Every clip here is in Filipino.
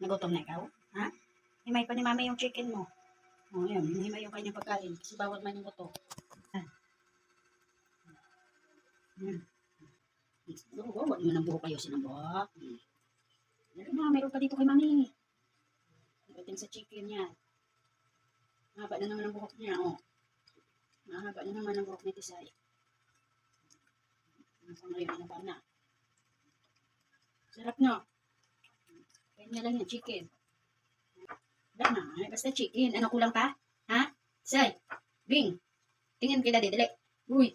Nagutom na ikaw? Ha? Himay pa ni mami yung chicken mo. O, yun. Himay yung kanyang pagkain. Kasi bawal man yung buto. Hmm. Huwag mo ng buhok kayo sinabok. Meron pa dito kay mami. Pagdating sa chicken niya. Mahaba na naman ang buhok niya, oh. Mahaba na naman ang buhok ni Tisay. Nasa ngayon, ano pa na? Sarap nyo. Kanya lang yan, chicken. Wala na, basta chicken. Ano kulang pa? Ha? Tisay, Bing, tingin kay Daddy, dali. Uy,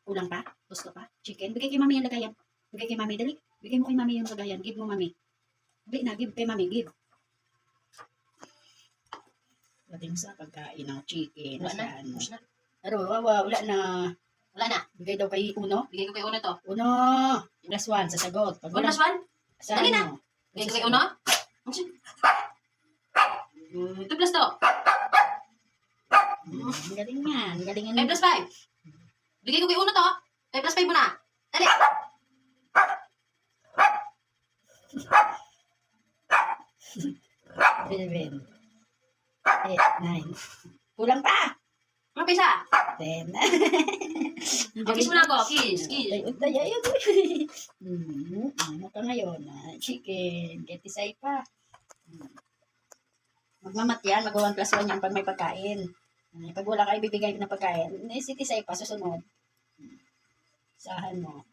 kulang pa? Gusto pa? Chicken? Bigay kay mami yung lagayan. Bigay kay mami, dali. Bigay mo kay mami yung lagayan. Give mo mami. Dali na, give kay mami, give. Dating sa pagkain ng chicken. Wala na. Pero wala na. Wala na. Bigay daw kay Uno. Bigay ko kay Uno to. Uno. Plus one sa sagot. Pag One plus one? Dali na. Bigay ko kay Uno. 2 plus 2. Galing yan. Galing yan. 5 plus 5. Bigay ko kay Uno to. 5 plus 5 mo na. Dali. 7, 8, 9. Kulang pa. Ano pa isa? 10. Kiss mo na ako. Kiss. Ayun. Ano ka ngayon? Chicken. Ketisay pa. Magmamat yan. Mag 1 plus 1 yan pag may pagkain. Pag wala kayo bibigay ng pagkain, si Tisay pa susunod. Sahan mo.